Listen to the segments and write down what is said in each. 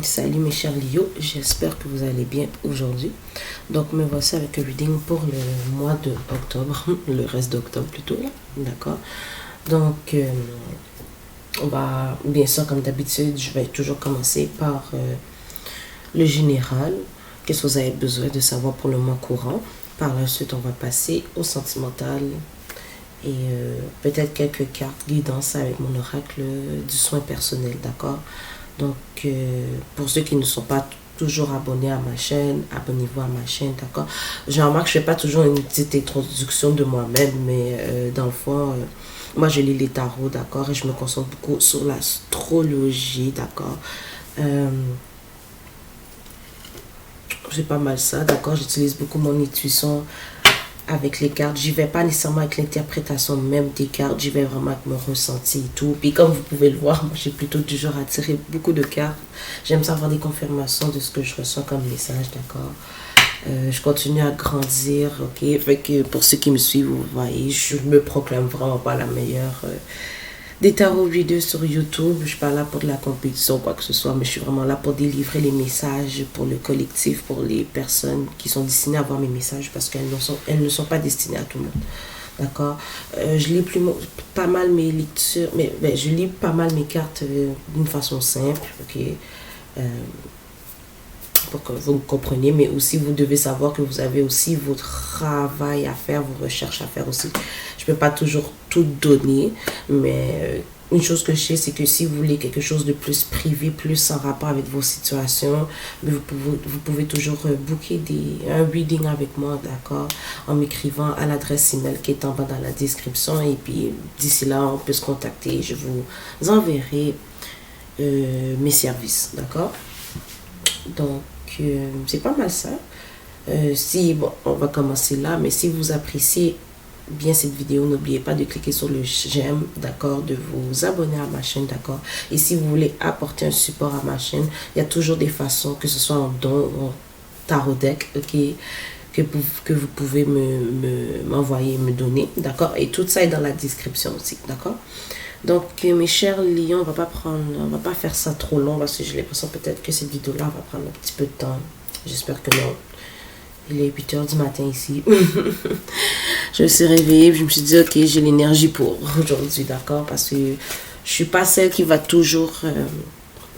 Salut mes chers Lio, j'espère que vous allez bien aujourd'hui. Donc me voici avec un reading pour le mois de octobre, le reste d'octobre plutôt là, d'accord. Donc on va, bien sûr comme d'habitude, je vais toujours commencer par le général. Qu'est-ce que vous avez besoin de savoir pour le mois courant? Par la suite, on va passer au sentimental et peut-être quelques cartes guidance avec mon oracle du soin personnel, d'accord. Donc, pour ceux qui ne sont pas toujours abonnés à ma chaîne, abonnez-vous à ma chaîne, d'accord. Je remarque que je ne fais pas toujours une petite introduction de moi-même, mais dans le fond, moi je lis les tarots, d'accord, et je me concentre beaucoup sur l'astrologie, d'accord. Euh, c'est pas mal ça, d'accord. J'utilise beaucoup mon intuition avec les cartes. J'y vais pas nécessairement avec l'interprétation même des cartes, j'y vais vraiment avec mon ressenti et tout. Puis comme vous pouvez le voir, moi j'ai plutôt du genre à tirer beaucoup de cartes. J'aime savoir des confirmations de ce que je reçois comme message, d'accord. Je continue à grandir, ok. Fait que pour ceux qui me suivent, vous voyez, je me proclame vraiment pas la meilleure des tarots vidéo sur YouTube. Je suis pas là pour de la compétition ou quoi que ce soit, mais je suis vraiment là pour délivrer les messages pour le collectif, pour les personnes qui sont destinées à voir mes messages parce elles ne sont pas destinées à tout le monde. D'accord. Je lis pas mal mes lectures, mais je lis pas mal mes cartes d'une façon simple, ok. Euh, pour que vous compreniez, mais aussi vous devez savoir que vous avez aussi votre travail à faire, vos recherches à faire aussi. Je peux pas toujours tout donner, mais une chose que je sais, c'est que si vous voulez quelque chose de plus privé, plus en rapport avec vos situations, vous pouvez toujours booker un reading avec moi, d'accord, en m'écrivant à l'adresse email qui est en bas dans la description. Et puis d'ici là, on peut se contacter. Je vous enverrai mes services, d'accord. Donc, c'est pas mal ça. Si, bon, on va commencer là, mais si vous appréciez bien cette vidéo, n'oubliez pas de cliquer sur le j'aime, d'accord, de vous abonner à ma chaîne, d'accord. Et si vous voulez apporter un support à ma chaîne, il y a toujours des façons, que ce soit en don ou en tarot deck, ok, que vous pouvez m'envoyer, me donner, d'accord. Et tout ça est dans la description aussi, d'accord. Donc, mes chers lions, on va pas faire ça trop long parce que j'ai l'impression peut-être que cette vidéo-là va prendre un petit peu de temps. J'espère que non. Il est 8 h du matin ici. Je me suis réveillée, je me suis dit, ok, j'ai l'énergie pour aujourd'hui, d'accord? Parce que je suis pas celle qui va toujours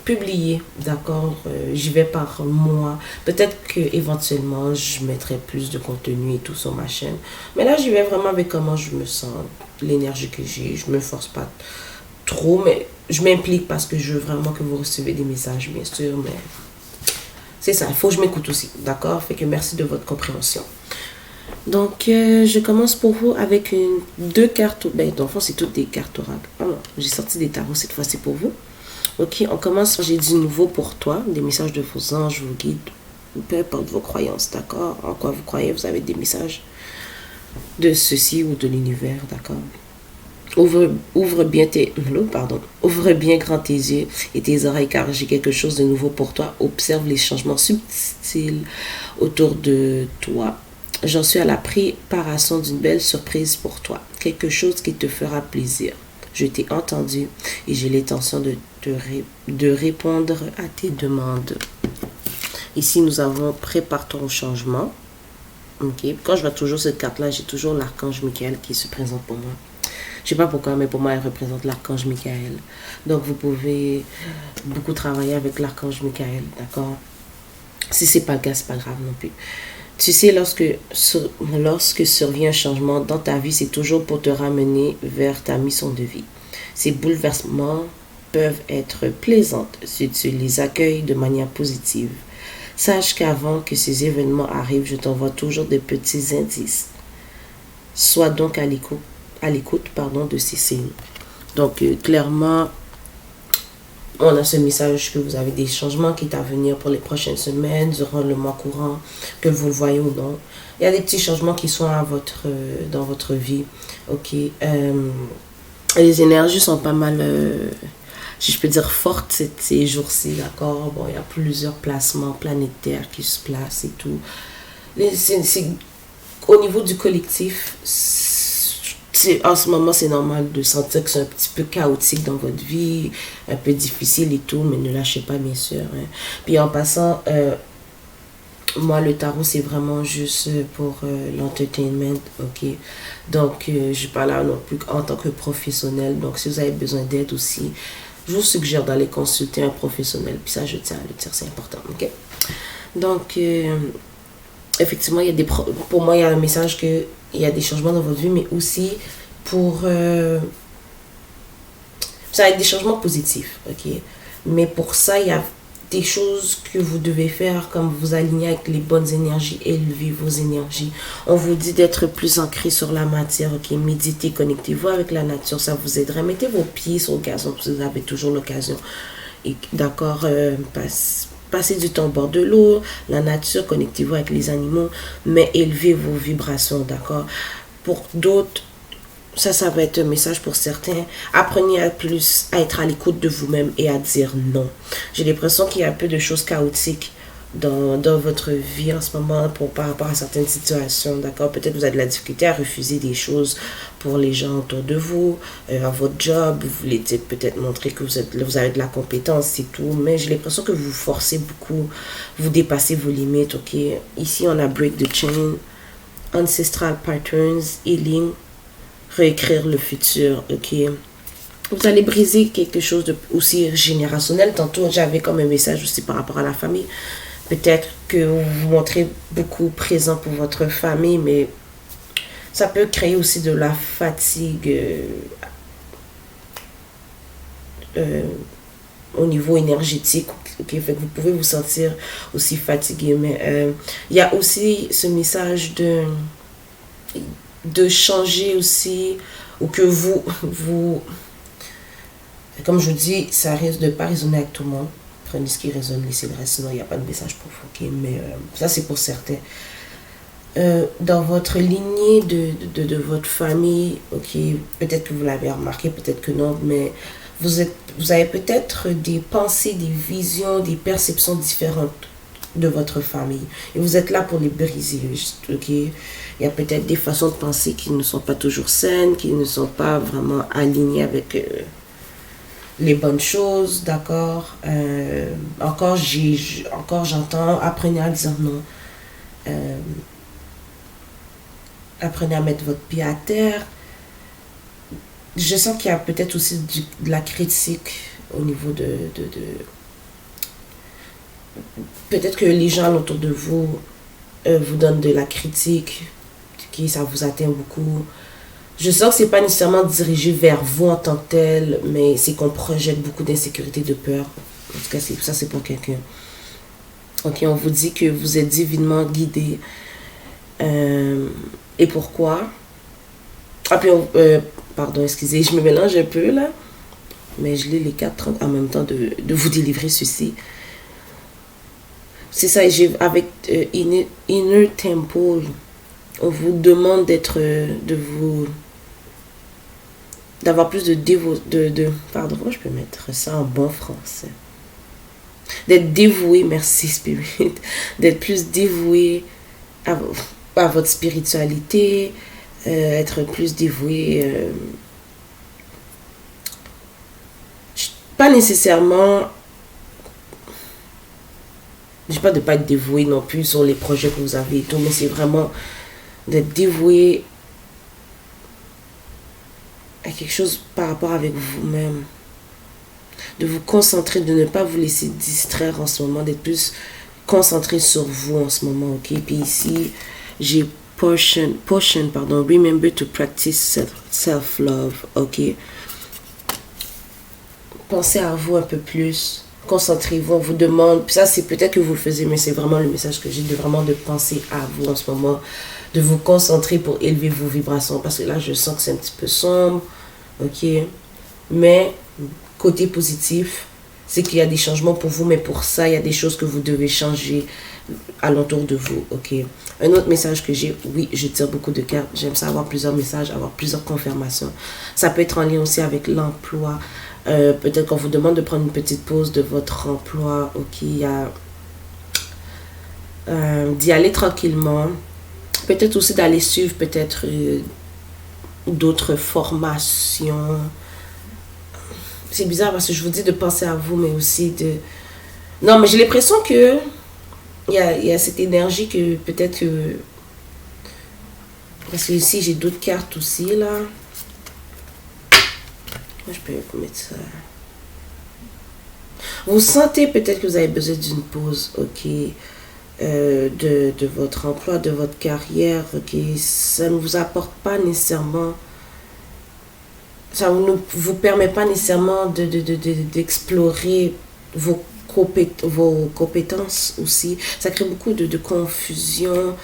publier, d'accord? J'y vais par mois. Peut-être que éventuellement je mettrai plus de contenu et tout sur ma chaîne. Mais là, j'y vais vraiment avec comment je me sens, l'énergie que j'ai. Je me force pas trop, mais je m'implique parce que je veux vraiment que vous recevez des messages, bien sûr, mais c'est ça, il faut que je m'écoute aussi, d'accord? Fait que merci de votre compréhension. Donc, je commence pour vous avec deux cartes. Ben, dans le fond, c'est toutes des cartes oracles. Ah non, j'ai sorti des tarots cette fois-ci pour vous. Ok, on commence. J'ai du nouveau pour toi, des messages de vos anges, vos guides, peu importe vos croyances, d'accord? En quoi vous croyez, vous avez des messages de ceci ou de l'univers, d'accord? Ouvre bien ouvre bien grand tes yeux et tes oreilles car j'ai quelque chose de nouveau pour toi. Observe les changements subtils autour de toi. J'en suis à la préparation d'une belle surprise pour toi. Quelque chose qui te fera plaisir. Je t'ai entendu et j'ai l'intention de répondre à tes demandes. Ici, nous avons prépare-toi au changement. Ok. Quand je vois toujours cette carte-là, j'ai toujours l'archange Michael qui se présente pour moi. Je sais pas pourquoi, mais pour moi, elle représente l'archange Michael. Donc, vous pouvez beaucoup travailler avec l'archange Michael, d'accord? Si c'est pas le cas, c'est pas grave non plus. Tu sais, lorsque survient un changement dans ta vie, c'est toujours pour te ramener vers ta mission de vie. Ces bouleversements peuvent être plaisants si tu les accueilles de manière positive. Sache qu'avant que ces événements arrivent, je t'envoie toujours des petits indices. Sois donc à l'écoute de ces signes. Donc, clairement, on a ce message que vous avez des changements qui est à venir pour les prochaines semaines, durant le mois courant, que vous le voyez ou non. Il y a des petits changements qui sont dans votre vie. Ok. Les énergies sont pas mal, si je peux dire, fortes ces jours-ci, d'accord? Bon, il y a plusieurs placements planétaires qui se placent et tout. Au niveau du collectif, en ce moment, c'est normal de sentir que c'est un petit peu chaotique dans votre vie, un peu difficile et tout, mais ne lâchez pas, bien sûr. Hein. Puis en passant, moi, le tarot, c'est vraiment juste pour l'entertainment, ok? Donc, je suis pas là non plus en tant que professionnel. Donc, si vous avez besoin d'aide aussi, je vous suggère d'aller consulter un professionnel. Puis ça, je tiens à le dire, c'est important, ok? Donc, effectivement, pour moi, il y a un message que il y a des changements dans votre vie, mais aussi pour... ça va être des changements positifs, ok? Mais pour ça, il y a des choses que vous devez faire comme vous aligner avec les bonnes énergies, élever vos énergies. On vous dit d'être plus ancré sur la matière, ok? Méditez, connectez-vous avec la nature, ça vous aiderait. Mettez vos pieds sur le gazon, parce que vous avez toujours l'occasion. Et d'accord, passez du temps au bord de l'eau, la nature, connectez-vous avec les animaux, mais élevez vos vibrations, d'accord? Pour d'autres, ça va être un message pour certains. Apprenez à être à l'écoute de vous-même et à dire non. J'ai l'impression qu'il y a un peu de choses chaotiques dans votre vie en ce moment par rapport à certaines situations, d'accord? Peut-être vous avez de la difficulté à refuser des choses pour les gens autour de vous, à votre job, vous voulez peut-être montrer que vous avez de la compétence et tout, mais j'ai l'impression que vous forcez beaucoup, vous dépassez vos limites, ok? Ici, on a Break the Chain, Ancestral Patterns, Healing, réécrire le futur, ok? Vous allez briser quelque chose de aussi générationnel. Tantôt, j'avais comme un message aussi par rapport à la famille. Peut-être que vous vous montrez beaucoup présent pour votre famille, mais ça peut créer aussi de la fatigue au niveau énergétique. Okay? Fait que vous pouvez vous sentir aussi fatigué. Mais il y a aussi ce message de changer aussi, ou que vous, comme je vous dis, ça risque de ne pas résonner avec tout le monde. Prenez ce qui résonne, laissez le reste, sinon il n'y a pas de message pour vous, ok? Mais ça, c'est pour certains. Dans votre lignée de votre famille, ok, peut-être que vous l'avez remarqué, peut-être que non, mais vous avez peut-être des pensées, des visions, des perceptions différentes de votre famille. Et vous êtes là pour les briser, ok? Il y a peut-être des façons de penser qui ne sont pas toujours saines, qui ne sont pas vraiment alignées avec les bonnes choses, d'accord? Encore j'entends, apprenez à dire non. Apprenez à mettre votre pied à terre. Je sens qu'il y a peut-être aussi de la critique au niveau peut-être que les gens autour de vous vous donnent de la critique, qui ça vous atteint beaucoup. Je sens que c'est pas nécessairement dirigé vers vous en tant que tel, mais c'est qu'on projette beaucoup d'insécurité, de peur. En tout cas, ça c'est pour quelqu'un. Ok, on vous dit que vous êtes divinement guidé. Et pourquoi? Ah, puis pardon, excusez, je me mélange un peu là. Mais je lis les 4 en même temps de vous délivrer ceci. C'est ça, avec Inner Temple, on vous demande d'avoir plus pardon, comment je peux mettre ça en bon français? D'être dévoué, merci Spirit, d'être plus dévoué à votre spiritualité, être plus dévoué, pas nécessairement, je dis pas de pas être dévoué non plus sur les projets que vous avez et tout, mais c'est vraiment d'être dévoué à quelque chose par rapport avec vous-même, de vous concentrer, de ne pas vous laisser distraire en ce moment, d'être plus concentré sur vous en ce moment, ok? Puis ici, j'ai portion, pardon, remember to practice self-love, ok? Pensez à vous un peu plus, concentrez-vous, on vous demande, puis ça c'est peut-être que vous le faisiez, mais c'est vraiment le message que j'ai, de penser à vous en ce moment, de vous concentrer pour élever vos vibrations, parce que là je sens que c'est un petit peu sombre, ok? Mais côté positif, c'est qu'il y a des changements pour vous, mais pour ça, il y a des choses que vous devez changer alentour de vous, ok? Un autre message que j'ai, oui, je tire beaucoup de cartes, j'aime ça avoir plusieurs messages, avoir plusieurs confirmations. Ça peut être en lien aussi avec l'emploi. Peut-être qu'on vous demande de prendre une petite pause de votre emploi, ok? D'y aller tranquillement. Peut-être aussi d'aller suivre peut-être d'autres formations. C'est bizarre parce que je vous dis de penser à vous, mais aussi de... Non, mais j'ai l'impression que il y a cette énergie que peut-être que... Parce que ici, j'ai d'autres cartes aussi, là. Moi, je peux mettre ça. Vous sentez peut-être que vous avez besoin d'une pause, ok, de votre emploi, de votre carrière, ok. Ça ne vous apporte pas nécessairement... Ça ne vous permet pas nécessairement d'explorer vos compétences aussi. Ça crée beaucoup de confusion,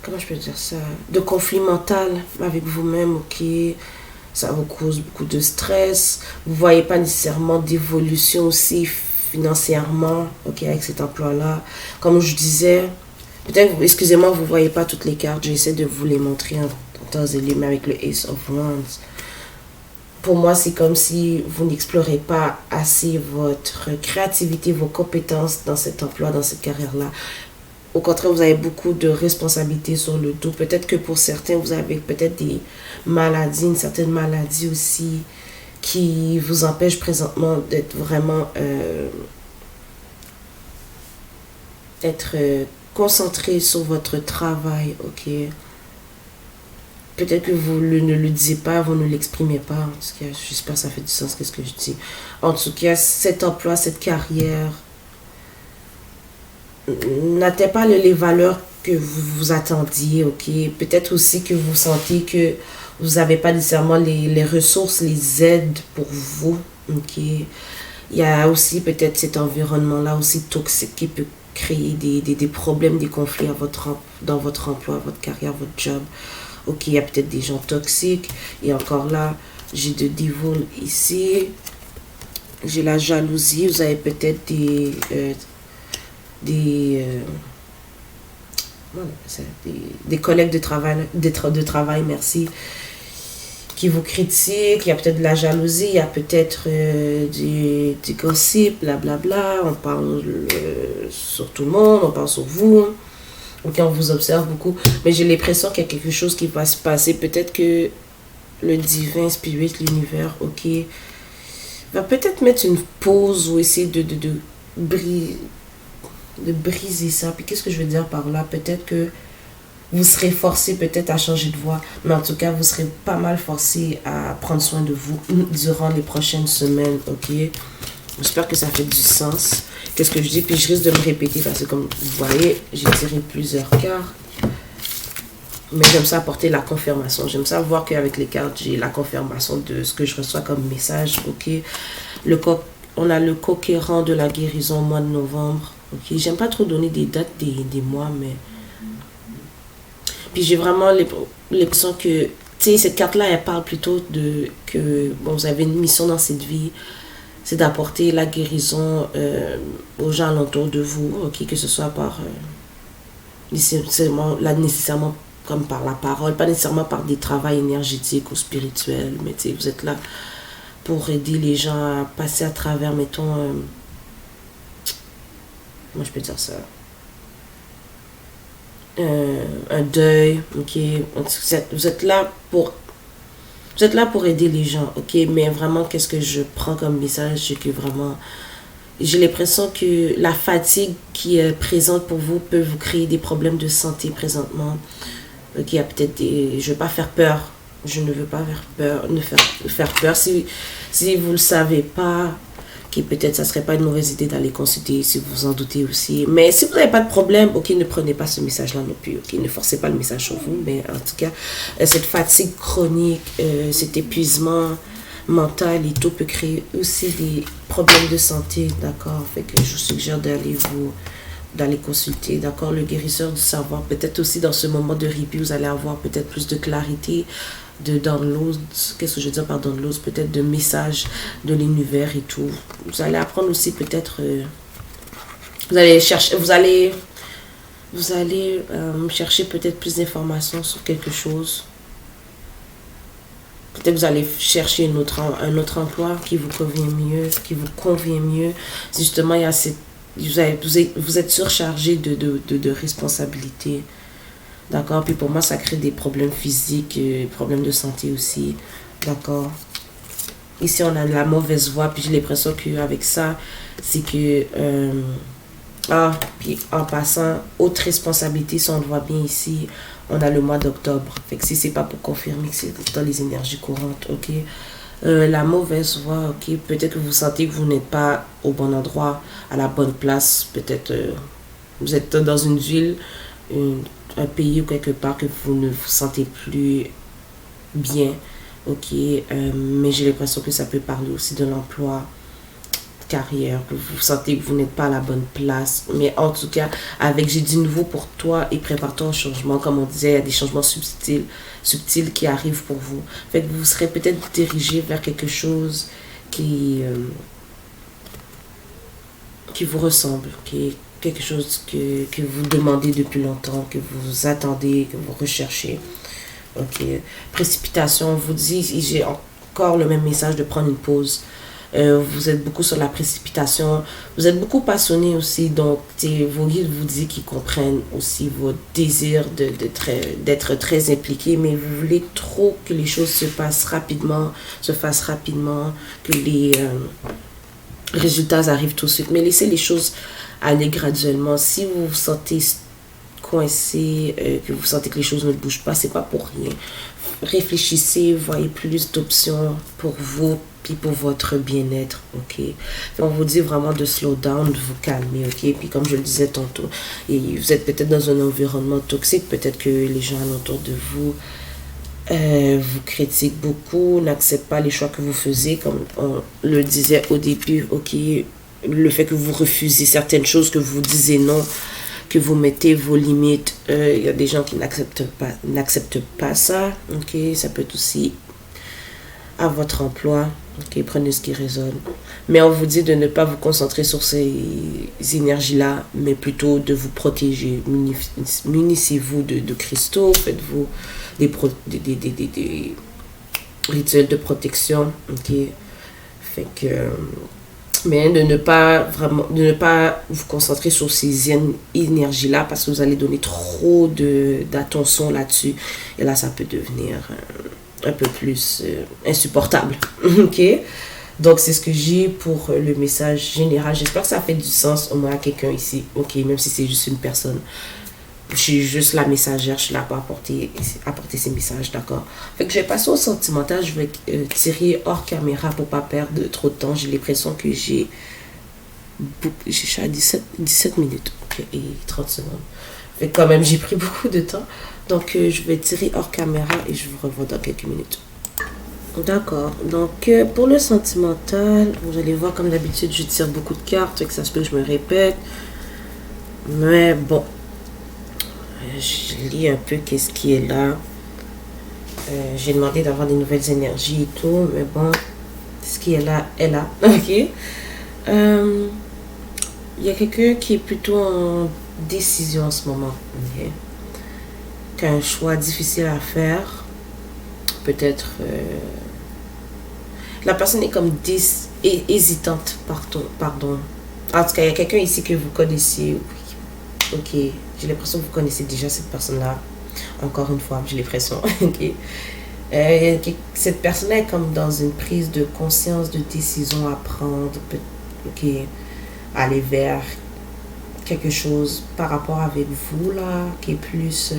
comment je peux dire ça, de conflit mental avec vous-même, ok. Ça vous cause beaucoup de stress. Vous voyez pas nécessairement d'évolution aussi financièrement, ok, avec cet emploi-là. Comme je disais, peut-être, excusez-moi, vous voyez pas toutes les cartes. J'essaie de vous les montrer en temps et lieu, mais avec le Ace of Wands. Pour moi, c'est comme si vous n'explorez pas assez votre créativité, vos compétences dans cet emploi, dans cette carrière-là. Au contraire, vous avez beaucoup de responsabilités sur le dos. Peut-être que pour certains, vous avez peut-être des maladies, une certaine maladie aussi qui vous empêche présentement d'être vraiment être concentré sur votre travail, ok. Peut-être que vous ne le disiez pas, vous ne l'exprimez pas. En tout cas, j'espère que ça fait du sens, qu'est-ce que je dis. En tout cas, cet emploi, cette carrière n'atteint pas les valeurs que vous vous attendiez, ok. Peut-être aussi que vous sentez que vous n'avez pas nécessairement les ressources, les aides pour vous, ok. Il y a aussi peut-être cet environnement-là aussi toxique qui peut créer des problèmes, des conflits dans votre emploi, votre carrière, votre job. Ok, il y a peut-être des gens toxiques. Et encore là, j'ai de Devil ici. J'ai la jalousie. Vous avez peut-être des collègues de travail, merci, qui vous critiquent. Il y a peut-être de la jalousie. Il y a peut-être du gossip, blablabla. On parle sur tout le monde. On parle sur vous. Ok, on vous observe beaucoup, mais j'ai l'impression qu'il y a quelque chose qui va se passer. Peut-être que le divin, spirit, l'univers, ok, va peut-être mettre une pause ou essayer de briser ça. Puis qu'est-ce que je veux dire par là? Peut-être que vous serez forcé peut-être à changer de voie, mais en tout cas, vous serez pas mal forcé à prendre soin de vous durant les prochaines semaines, ok? J'espère que ça fait du sens. Qu'est-ce que je dis? Puis je risque de me répéter parce que comme vous voyez, j'ai tiré plusieurs cartes. Mais j'aime ça apporter la confirmation. J'aime ça voir qu'avec les cartes, j'ai la confirmation de ce que je reçois comme message. Ok. On a le conquérant de la guérison au mois de novembre. Ok. J'aime pas trop donner des dates, des mois, mais... Puis j'ai vraiment l'impression que... Tu sais, cette carte-là, elle parle plutôt de... que bon, vous avez une mission dans cette vie. C'est d'apporter la guérison aux gens alentour de vous, ok, que ce soit par nécessairement comme par la parole, pas nécessairement par des travails énergétiques ou spirituels, mais vous êtes là pour aider les gens à passer à travers, mettons, moi je peux dire ça, un deuil, ok, vous êtes là pour aider les gens, ok, mais vraiment, qu'est-ce que je prends comme message, c'est que vraiment, j'ai l'impression que la fatigue qui est présente pour vous peut vous créer des problèmes de santé présentement. Ok, il y a peut-être je ne veux pas faire peur, je ne veux pas faire peur. Si vous ne le savez pas, ok, peut-être ça ne serait pas une mauvaise idée d'aller consulter si vous en doutez aussi. Mais si vous n'avez pas de problème, ok, ne prenez pas ce message-là non plus, ok, ne forcez pas le message sur vous. Mais en tout cas, cette fatigue chronique, cet épuisement mental et tout peut créer aussi des problèmes de santé, d'accord. Fait que je vous suggère d'aller consulter, d'accord, le guérisseur du savoir. Peut-être aussi dans ce moment de répit, vous allez avoir peut-être plus de clarité, de downloads, qu'est-ce que je veux dire par downloads, peut-être de messages de l'univers et tout. Vous allez apprendre aussi peut-être, vous allez chercher peut-être plus d'informations sur quelque chose. Peut-être vous allez chercher un autre emploi qui vous convient mieux, Justement, il y a vous êtes surchargé de responsabilités. D'accord? Puis pour moi, ça crée des problèmes physiques, problèmes de santé aussi. D'accord? Ici, on a la mauvaise voix, puis j'ai l'impression qu'avec ça, c'est que... puis en passant, autre responsabilité, si on le voit bien ici, on a le mois d'octobre. Fait que si c'est pas pour confirmer que c'est dans les énergies courantes, ok? La mauvaise voix, ok? Peut-être que vous sentez que vous n'êtes pas au bon endroit, à la bonne place. Peut-être vous êtes dans une ville, un pays ou quelque part que vous ne vous sentez plus bien, ok? Mais j'ai l'impression que ça peut parler aussi de l'emploi, carrière, que vous sentez que vous n'êtes pas à la bonne place. Mais en tout cas, avec j'ai dit nouveau pour toi et prépare-toi au changement. Comme on disait, il y a des changements subtils qui arrivent pour vous. Fait que vous serez peut-être dirigé vers quelque chose qui vous ressemble, qui est quelque chose que vous demandez depuis longtemps, que vous attendez, que vous recherchez. Ok. Précipitation, on vous dit, j'ai encore le même message de prendre une pause. Vous êtes beaucoup sur la précipitation. Vous êtes beaucoup passionné aussi. Donc, vos guides vous disent qu'ils comprennent aussi votre désir d'être très impliqué. Mais vous voulez trop que les choses se fassent rapidement, que les résultats arrivent tout de suite. Mais laissez les choses aller graduellement. Si vous vous sentez coincé, que vous sentez que les choses ne bougent pas, c'est pas pour rien. Réfléchissez, voyez plus d'options pour vous puis pour votre bien-être, ok? On vous dit vraiment de slow down, de vous calmer, ok? Puis comme je le disais tantôt, et vous êtes peut-être dans un environnement toxique, peut-être que les gens alentour de vous vous critiquent beaucoup, n'acceptent pas les choix que vous faisiez, comme on le disait au début, ok? Le fait que vous refusez certaines choses, que vous disiez non, que vous mettez vos limites, il y a des gens qui n'acceptent pas ça, ok? Ça peut être aussi à votre emploi, ok? Prenez ce qui résonne. Mais on vous dit de ne pas vous concentrer sur ces énergies-là, mais plutôt de vous protéger. Munissez-vous de cristaux, faites-vous des rituels de protection, ok? Fait que... mais de ne pas vous concentrer sur ces énergies-là parce que vous allez donner trop d'attention là-dessus. Et là, ça peut devenir un peu plus insupportable. Ok? Donc, c'est ce que j'ai pour le message général. J'espère que ça fait du sens au moins à quelqu'un ici. Ok? Même si c'est juste une personne. Je suis juste la messagère. Je suis là pour apporter ces messages, d'accord? Fait que je vais passer au sentimental. Je vais tirer hors caméra pour pas perdre trop de temps. J'ai l'impression que j'ai à 17 minutes, okay, et 30 secondes. Fait que quand même, j'ai pris beaucoup de temps. Donc, je vais tirer hors caméra et je vous revois dans quelques minutes. D'accord. Donc, pour le sentimental, vous allez voir, comme d'habitude, je tire beaucoup de cartes. Fait que ça se peut que je me répète. Mais bon. Je lis un peu qu'est-ce qui est là. J'ai demandé d'avoir des nouvelles énergies et tout, mais bon, ce qui est là est là. Ok. Il y a quelqu'un qui est plutôt en décision en ce moment. Okay. Qui a un choix difficile à faire. Peut-être... la personne est comme hésitante, pardon. En tout cas, il y a quelqu'un ici que vous connaissez. Ok, j'ai l'impression que vous connaissez déjà cette personne-là. Encore une fois, j'ai l'impression. Ok. Cette personne-là est comme dans une prise de conscience, de décision à prendre. Ok. Aller vers quelque chose par rapport avec vous, là, qui est plus...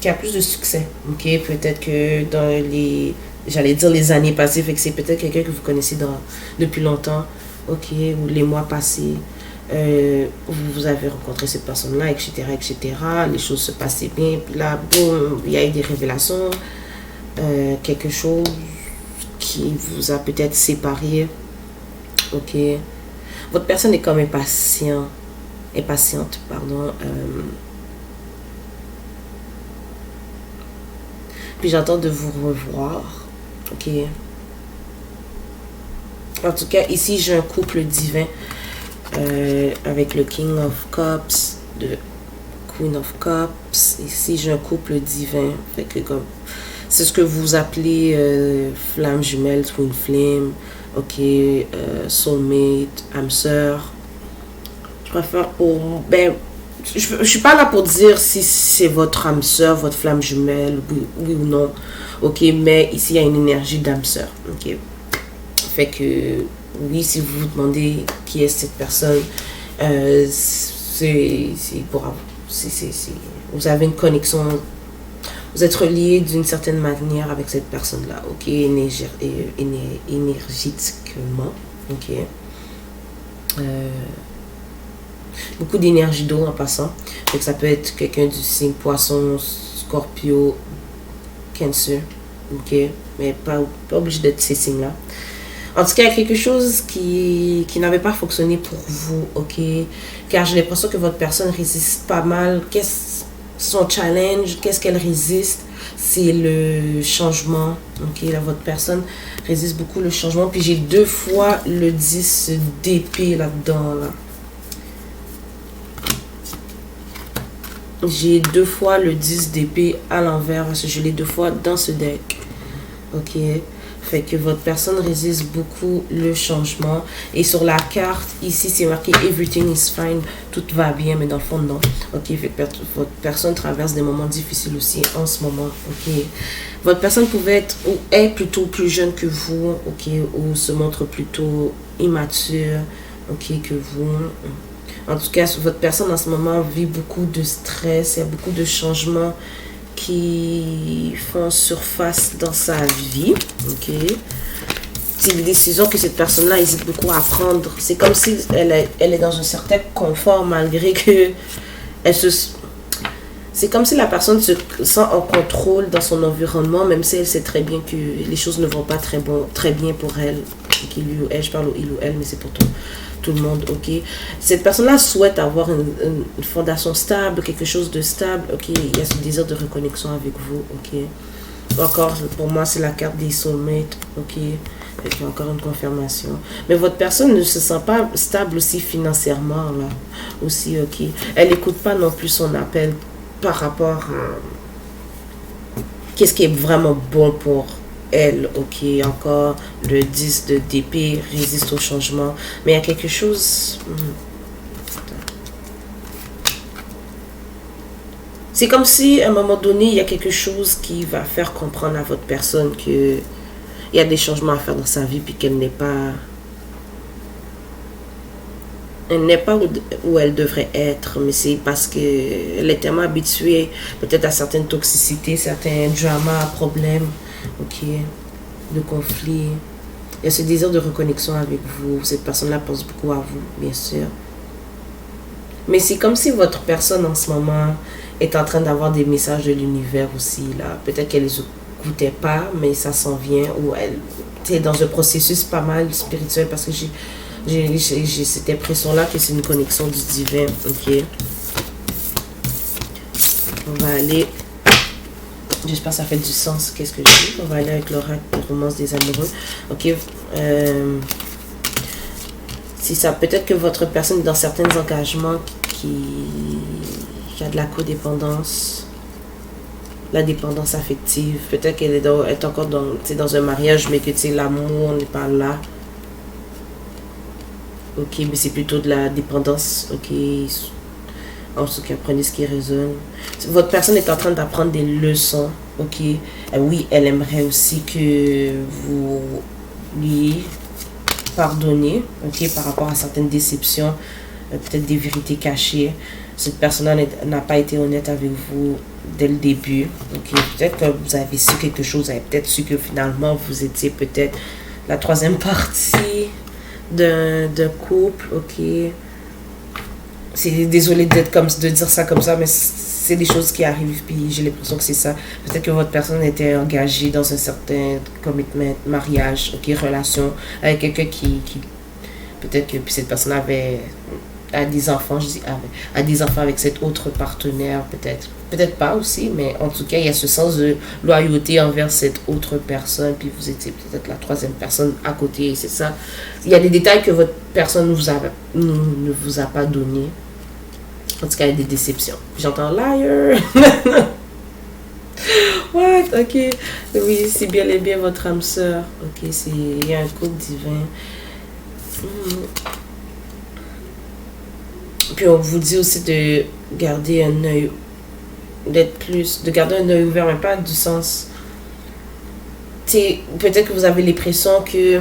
qui a plus de succès. Ok. Peut-être que dans les... J'allais dire les années passées, fait que c'est peut-être quelqu'un que vous connaissez depuis longtemps. Ok. Ou les mois passés. Vous avez rencontré cette personne-là, etc., etc. Les choses se passaient bien. Puis là, boum, il y a eu des révélations. Quelque chose qui vous a peut-être séparé. Ok. Votre personne est comme impatiente, pardon. Puis j'attends de vous revoir. Ok. En tout cas, ici, j'ai un couple divin. Avec le King of Cups, de Queen of Cups. Ici, j'ai un couple divin. Fait que comme, c'est ce que vous appelez flamme jumelle, twin flame. ok, soulmate, âme sœur. Je préfère pour... Ben, je suis pas là pour dire si c'est votre âme sœur, votre flamme jumelle, oui, oui ou non. Ok, mais ici, il y a une énergie d'âme sœur. Ok. Fait que, oui, si vous vous demandez qui est cette personne, c'est pour... vous avez une connexion, vous êtes relié d'une certaine manière avec cette personne-là, ok, énergétiquement, ok. Beaucoup d'énergie d'eau en passant, donc ça peut être quelqu'un du signe poisson, scorpio, cancer, ok, mais pas obligé d'être ces signes-là. En tout cas, il y a quelque chose qui n'avait pas fonctionné pour vous, ok? Car j'ai l'impression que votre personne résiste pas mal. Qu'est-ce son challenge? Qu'est-ce qu'elle résiste? C'est le changement, ok? Là, votre personne résiste beaucoup le changement. Puis j'ai 2 fois le 10 d'épée là-dedans, là. J'ai 2 fois le 10 d'épée à l'envers, parce que je l'ai 2 fois dans ce deck, ok? Fait que votre personne résiste beaucoup le changement. Et sur la carte, ici, c'est marqué « Everything is fine ». Tout va bien, mais dans le fond, non. Ok, fait que votre personne traverse des moments difficiles aussi en ce moment. Ok. Votre personne pouvait être ou est plutôt plus jeune que vous, ok, ou se montre plutôt immature, ok, que vous. En tout cas, votre personne en ce moment vit beaucoup de stress, il y a beaucoup de changements qui font surface dans sa vie, ok. C'est des décisions que cette personne-là hésite beaucoup à prendre. C'est comme si elle est dans un certain confort malgré que c'est comme si la personne se sent en contrôle dans son environnement, même si elle sait très bien que les choses ne vont pas très bien pour elle. Je parle au il ou elle, mais c'est pour tout le monde, ok. Cette personne-là souhaite avoir une fondation stable, quelque chose de stable, ok. Il y a ce désir de reconnexion avec vous, ok. Encore, pour moi, c'est la carte des soulmates, ok. Il y a encore une confirmation. Mais votre personne ne se sent pas stable aussi financièrement, là, aussi, ok. Elle n'écoute pas non plus son appel par rapport à qu'est-ce qui est vraiment bon pour elle, ok. Encore le 10 de d'épée résiste au changement, mais il y a quelque chose, c'est comme si à un moment donné il y a quelque chose qui va faire comprendre à votre personne que il y a des changements à faire dans sa vie, puis qu'elle n'est pas où elle devrait être, mais c'est parce qu'elle est tellement habituée peut-être à certaines toxicités, certains dramas, problèmes, ok, de conflits. Il y a ce désir de reconnexion avec vous. Cette personne-là pense beaucoup à vous, bien sûr. Mais c'est comme si votre personne en ce moment est en train d'avoir des messages de l'univers aussi, là. Peut-être qu'elle les écoutait pas, mais ça s'en vient, ou elle est dans un processus pas mal spirituel, parce que j'ai cette impression-là que c'est une connexion du divin, ok. On va aller... J'espère que ça fait du sens, qu'est-ce que je dis. On va aller avec l'oracle de romance des amoureux. Ok. Si ça, peut-être que votre personne est dans certains engagements qui a de la codépendance, la dépendance affective. Peut-être qu'elle est encore dans un mariage, mais que l'amour n'est pas là. Ok, mais c'est plutôt de la dépendance. Ok. En tout cas, prenez ce qui résonne. Votre personne est en train d'apprendre des leçons, ok. Oui, elle aimerait aussi que vous lui pardonnez, ok, par rapport à certaines déceptions, peut-être des vérités cachées. Cette personne-là n'a pas été honnête avec vous dès le début, ok. Peut-être que vous avez su quelque chose, vous avez peut-être su que finalement vous étiez peut-être la troisième partie d'un couple, ok. C'est désolé de dire ça comme ça, mais c'est des choses qui arrivent, puis j'ai l'impression que c'est ça. Peut-être que votre personne était engagée dans un certain commitment, mariage, ok, relation, avec quelqu'un qui peut-être que puis cette personne a des enfants, je dis a des enfants avec cet autre partenaire, peut-être pas aussi, mais en tout cas, il y a ce sens de loyauté envers cette autre personne, puis vous étiez peut-être la troisième personne à côté, c'est ça. Il y a des détails que votre personne ne vous a pas donné. En tout cas, il y a des déceptions. J'entends liar. What? Ok. Oui, c'est bien et bien votre âme sœur. Ok, il y a un code divin. Puis on vous dit aussi de garder un œil, de garder un œil ouvert, mais pas du sens. Peut-être que vous avez l'impression que,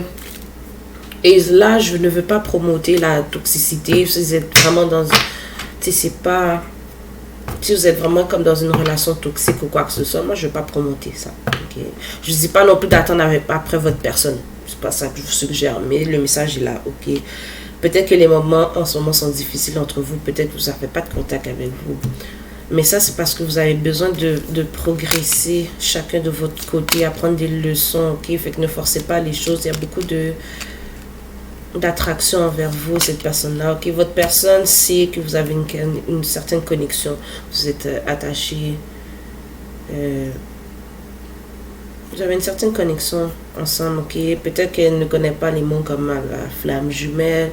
et là je ne veux pas promouvoir la toxicité, si vous êtes vraiment dans, c'est pas, si vous êtes vraiment comme dans une relation toxique ou quoi que ce soit, moi je ne veux pas promouvoir ça. Okay? Je ne dis pas non plus d'attendre après votre personne, c'est pas ça que je vous suggère, mais le message est là, ok. Peut-être que les moments en ce moment sont difficiles entre vous, peut-être que vous n'avez pas de contact avec vous. Mais ça, c'est parce que vous avez besoin de progresser chacun de votre côté, apprendre des leçons, ok? Fait que ne forcez pas les choses. Il y a beaucoup d'attraction envers vous, cette personne-là, ok? Votre personne sait que vous avez une certaine connexion. Vous êtes attaché. Vous avez une certaine connexion ensemble, ok? Peut-être qu'elle ne connaît pas les mots comme la flamme jumelle.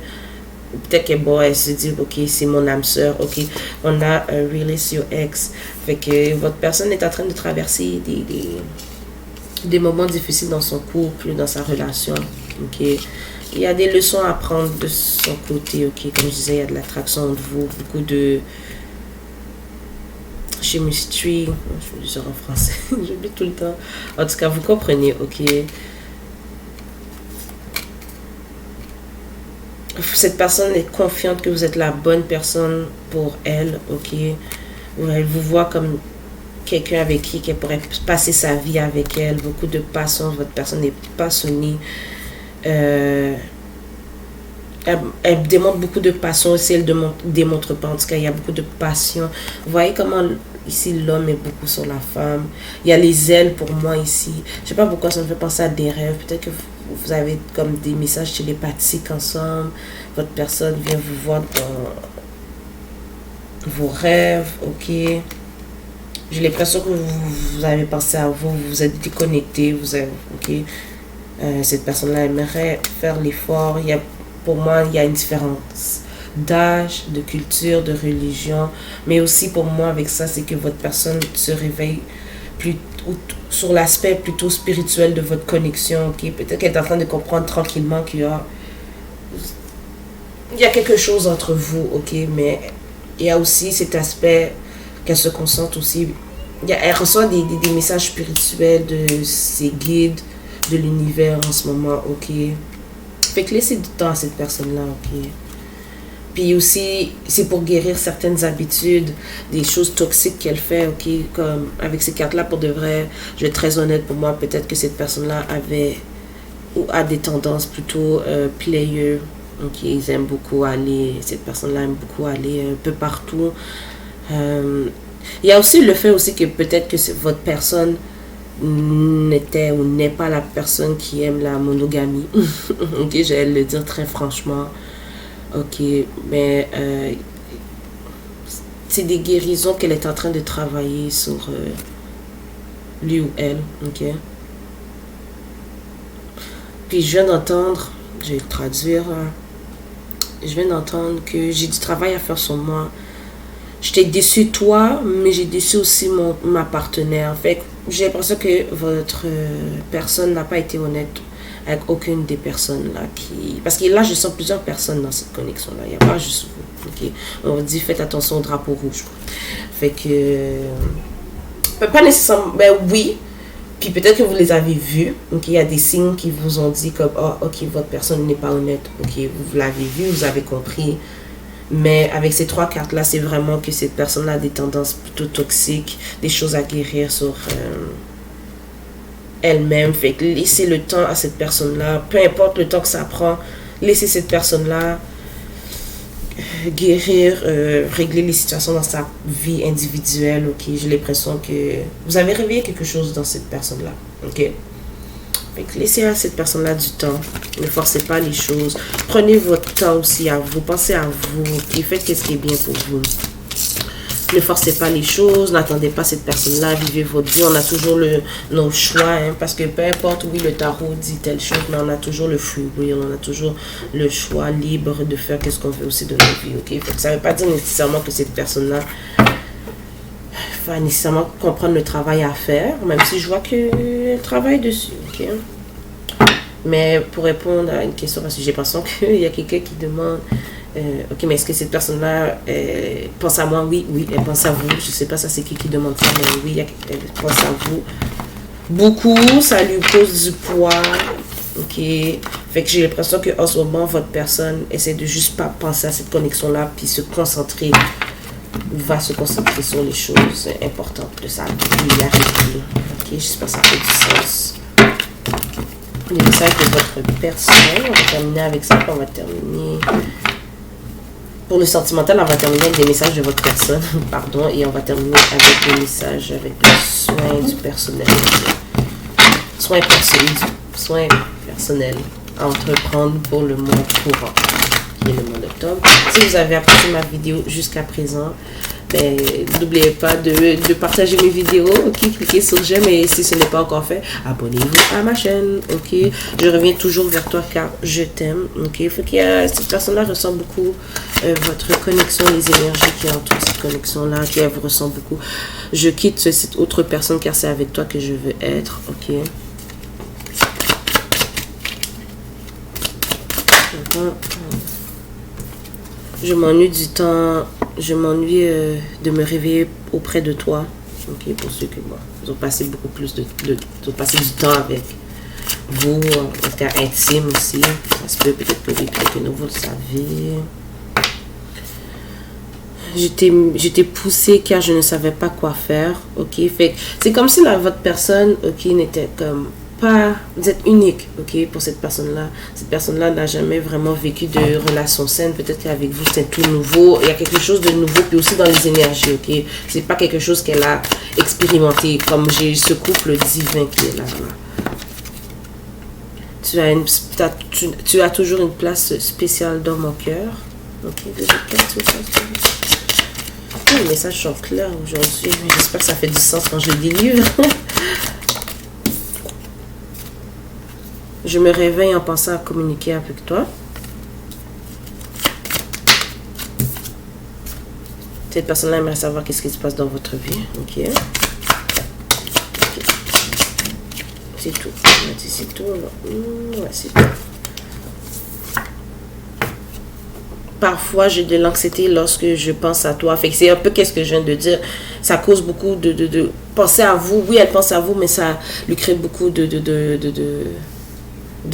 Peut-être que bon, elle se dit, ok, c'est mon âme sœur, ok. On a Release Your Ex. Fait que votre personne est en train de traverser des moments difficiles dans son couple, dans sa relation, ok. Il y a des leçons à prendre de son côté, ok. Comme je disais, il y a de l'attraction entre vous, beaucoup de chemistry. Je vais le dire en français, j'oublie tout le temps. En tout cas, vous comprenez, ok. Cette personne est confiante que vous êtes la bonne personne pour elle, ok. Elle vous voit comme quelqu'un avec qui elle pourrait passer sa vie avec elle. Beaucoup de passion, votre personne est passionnée. Elle démontre beaucoup de passion aussi, elle ne démontre pas. En tout cas, il y a beaucoup de passion. Vous voyez comment ici l'homme est beaucoup sur la femme. Il y a les ailes pour moi ici. Je ne sais pas pourquoi ça me fait penser à des rêves. Peut-être que vous avez comme des messages télépathiques ensemble. Votre personne vient vous voir dans vos rêves, ok. J'ai l'impression que vous avez pensé à vous, vous êtes déconnecté, vous avez, ok. Cette personne-là aimerait faire l'effort. Pour moi, il y a une différence d'âge, de culture, de religion. Mais aussi pour moi, avec ça, c'est que votre personne se réveille sur l'aspect plutôt spirituel de votre connexion. Okay? Peut-être qu'elle est en train de comprendre tranquillement qu'il y a quelque chose entre vous. Ok? Mais il y a aussi cet aspect qu'elle se concentre aussi. Elle reçoit des messages spirituels de ses guides, de l'univers en ce moment. Ok? Fait que laissez du temps à cette personne-là, ok? Puis aussi, c'est pour guérir certaines habitudes, des choses toxiques qu'elle fait, ok? Comme avec ces cartes-là, pour de vrai, je vais être très honnête pour moi, peut-être que cette personne-là avait ou a des tendances plutôt player, ok? Ils aiment beaucoup aller, cette personne-là aime beaucoup aller un peu partout. Il y a aussi le fait aussi que peut-être que votre personne n'était ou n'est pas la personne qui aime la monogamie. Ok, j'allais le dire très franchement. Ok, mais c'est des guérisons qu'elle est en train de travailler sur lui ou elle. Ok. Puis je viens d'entendre, je vais le traduire. Je viens d'entendre que j'ai du travail à faire sur moi. Je t'ai déçu toi, mais j'ai déçu aussi ma partenaire. Fait j'ai l'impression que votre personne n'a pas été honnête avec aucune des personnes là qui... Parce que là, je sens plusieurs personnes dans cette connexion-là. Il n'y a pas juste vous. Okay? On dit, faites attention au drapeau rouge. Fait que... Pas nécessairement... Ben oui. Puis peut-être que vous les avez vus. Okay? Il y a des signes qui vous ont dit comme, oh, ok, votre personne n'est pas honnête. Ok, vous l'avez vu, vous avez compris. Mais avec ces trois cartes-là, c'est vraiment que cette personne-là a des tendances plutôt toxiques, des choses à guérir sur elle-même. Fait que laissez le temps à cette personne-là, peu importe le temps que ça prend, laissez cette personne-là guérir, régler les situations dans sa vie individuelle. Ok, j'ai l'impression que vous avez réveillé quelque chose dans cette personne-là. Ok. Laissez à cette personne-là du temps. Ne forcez pas les choses. Prenez votre temps aussi à vous. Pensez à vous. Et faites ce qui est bien pour vous. Ne forcez pas les choses. N'attendez pas cette personne-là. Vivez votre vie. On a toujours nos choix. Hein, parce que peu importe, oui, le tarot dit telle chose, mais on a toujours le free will. On a toujours le choix libre de faire ce qu'on veut aussi de notre vie. Okay? Fait que ça ne veut pas dire nécessairement que cette personne-là va nécessairement comprendre le travail à faire, même si je vois qu'elle travaille dessus, ok? Mais pour répondre à une question, parce que j'ai l'impression qu'il y a quelqu'un qui demande, ok, mais est-ce que cette personne-là pense à moi? Oui, oui, elle pense à vous. Je sais pas, ça c'est qui demande ça, mais oui, elle pense à vous. Beaucoup, ça lui pose du poids, ok? Fait que j'ai l'impression qu'en ce moment, votre personne essaie de juste pas penser à cette connexion-là, puis se concentrer, va se concentrer sur les choses importantes de sa vie, la réalité. Ok, j'espère que ça fait du sens. Les messages de votre personne, on va terminer avec ça, puis on va terminer. Pour le sentimental, on va terminer avec des messages de votre personne, pardon, et on va terminer avec des messages avec le soin du personnel. Soin personnel à entreprendre pour le mois courant, qui est le mois d'octobre. Si vous avez apprécié ma vidéo jusqu'à présent, ben, n'oubliez pas de partager mes vidéos, ok, cliquez sur j'aime et si ce n'est pas encore fait, abonnez-vous à ma chaîne, ok. Je reviens toujours vers toi car je t'aime, ok. Faut qu'il y a, cette personne-là ressent beaucoup votre connexion, les énergies qui entourent cette connexion-là, qui elle vous ressent beaucoup. Je quitte cette autre personne car c'est avec toi que je veux être, ok. Je m'ennuie du temps, je m'ennuie de me réveiller auprès de toi. Ok, pour ceux que moi, ils ont passé beaucoup plus ils ont passé du temps avec vous, en tout cas intime aussi. Ça se peut peut-être que quelqu'un de vous le savez. J'étais poussée car je ne savais pas quoi faire. Ok, fait c'est comme si votre personne, ok, n'était comme pas, vous êtes unique, ok, pour cette personne-là. Cette personne-là n'a jamais vraiment vécu de relation saine. Peut-être qu'avec vous, c'est tout nouveau. Il y a quelque chose de nouveau, puis aussi dans les énergies, ok. C'est pas quelque chose qu'elle a expérimenté. Comme j'ai ce couple divin qui est là. Tu as toujours une place spéciale dans mon cœur. Ok, les messages sont clairs aujourd'hui. J'espère que ça fait du sens quand je les délivre. Je me réveille en pensant à communiquer avec toi. Cette personne-là aimerait savoir qu'est-ce qui se passe dans votre vie. Ok. C'est tout. C'est tout. Ouais, c'est tout. Parfois, j'ai de l'anxiété lorsque je pense à toi. Fait que c'est un peu qu'est-ce que je viens de dire. Ça cause beaucoup de penser à vous. Oui, elle pense à vous, mais ça lui crée beaucoup de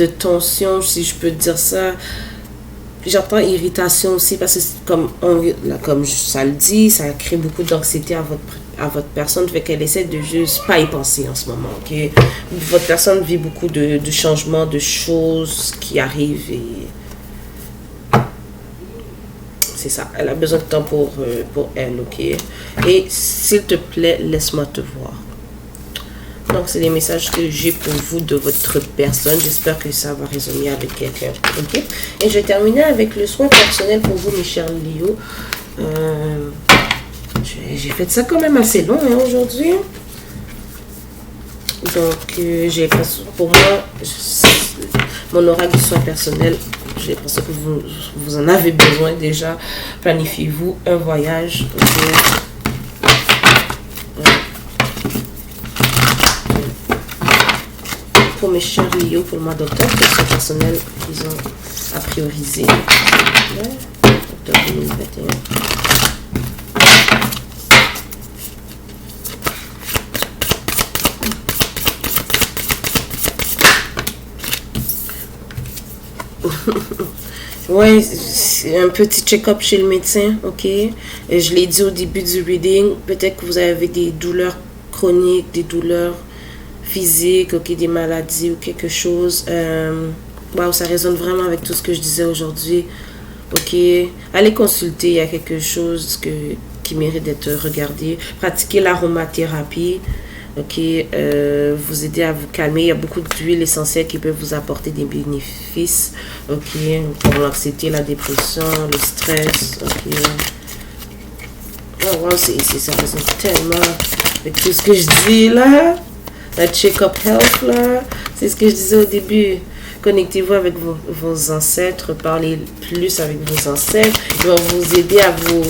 tension, si je peux dire ça. J'entends irritation aussi parce que comme ça le dit, ça crée beaucoup d'anxiété à votre personne, fait qu'elle essaie de juste pas y penser en ce moment, ok. Votre personne vit beaucoup de changements, de choses qui arrivent et c'est ça. Elle a besoin de temps pour elle, ok. Et s'il te plaît, laisse-moi te voir. Donc, c'est les messages que j'ai pour vous de votre personne. J'espère que ça va résonner avec quelqu'un. Ok. Et je vais terminer avec le soin personnel pour vous, mes chers Léo. J'ai fait ça quand même assez long aujourd'hui. Donc, j'ai l'impression, pour moi, mon oracle du soin personnel, j'ai l'impression que vous en avez besoin déjà. Planifiez-vous un voyage. Okay. Pour mes chers Léo, pour le mois d'octobre, c'est le personnel qu'ils ont à prioriser. Octobre 2021. Ouais, c'est un petit check-up chez le médecin, ok. Et je l'ai dit au début du reading, peut-être que vous avez des douleurs chroniques, des douleurs physiques, ok, des maladies ou quelque chose. Wow, ça résonne vraiment avec tout ce que je disais aujourd'hui. Ok, allez consulter, il y a quelque chose qui mérite d'être regardé. Pratiquez l'aromathérapie. Ok, vous aider à vous calmer. Il y a beaucoup d'huiles essentielles qui peuvent vous apporter des bénéfices. Ok, pour l'anxiété, la dépression, le stress. Ok, oh wow, ça résonne tellement avec tout ce que je dis là. La check-up health là, c'est ce que je disais au début. Connectez-vous avec vos ancêtres, parlez plus avec vos ancêtres. Ils vont vous aider à vous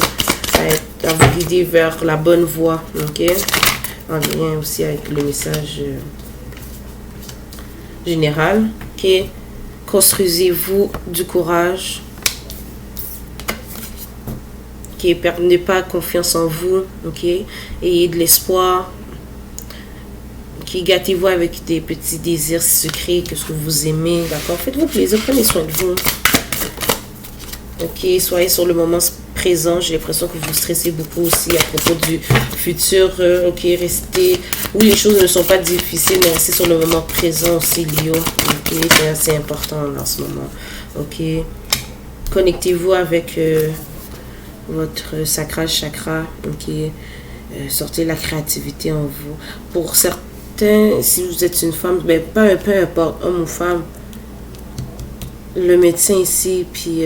guider vers la bonne voie. Ok, en lien aussi avec le message général. Ok, construisez-vous du courage. Ok, perdez pas confiance en vous. Ok, ayez de l'espoir. Ok, gâtez-vous avec des petits désirs secrets, que ce que vous aimez. D'accord, faites-vous plaisir, prenez soin de vous. Ok, soyez sur le moment présent. J'ai l'impression que vous stressez beaucoup aussi à propos du futur. Ok, restez où les choses ne sont pas difficiles, mais restez sur le moment présent aussi, Lio. Ok, c'est assez important en ce moment. Ok, connectez-vous avec votre sacral chakra. Ok, sortez la créativité en vous. Pour certains, si vous êtes une femme, ben, peu importe, homme ou femme, le médecin ici, puis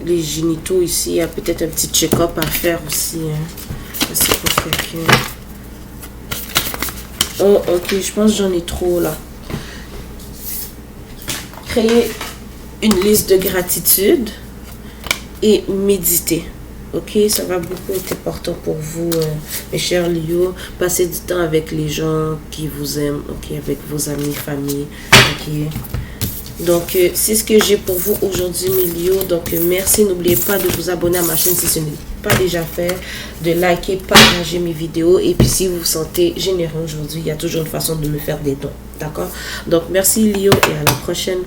les génitaux ici, il y a peut-être un petit check-up à faire aussi. Hein. C'est pour quelqu'un. Oh, ok, je pense que j'en ai trop là. Créez une liste de gratitude et méditez. Ok, ça va beaucoup être important pour vous, mes chers Lio. Passez du temps avec les gens qui vous aiment, ok, avec vos amis, famille, ok. Donc, c'est ce que j'ai pour vous aujourd'hui, mes Lio. Donc, merci. N'oubliez pas de vous abonner à ma chaîne si ce n'est pas déjà fait, de liker, partager mes vidéos. Et puis, si vous vous sentez généreux aujourd'hui, il y a toujours une façon de me faire des dons. D'accord? Donc, merci, Lio, et à la prochaine.